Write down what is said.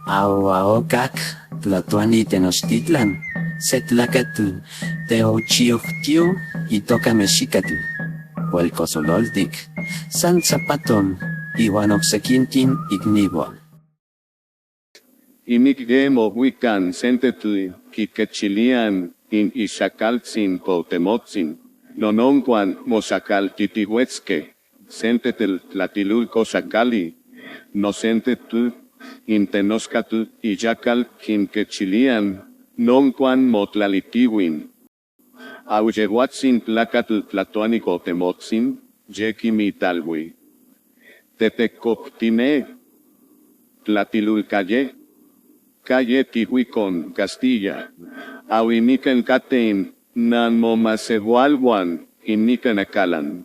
Aoaocac, Tlatuani Tenochtitlan, Setlacatl, Teochiochtio, Itoca Mexicatl, Huelcosololtic, San Zapaton, Iwan Oxequintin, Ignibol. Imigdemo Wican Sentetli, Kikechilian, in Ixacaltzin Potemotzin, Nononquan Mosacal Titihuetzque, Sentetel Tlatilulco Sacali, no Sentetl, in Tenoscatl Iyacal Quinquechilian, Nonquan Motlalitiwin. Auyehuatzin Tlacatl Tlatuanico Temotzin, Yequimitalwi. Tetecoptine, Tlatilulcaye, Calle Tihuicon, Castilla. Auinican Catein, Nan Momasehualwan, Inican Acalan.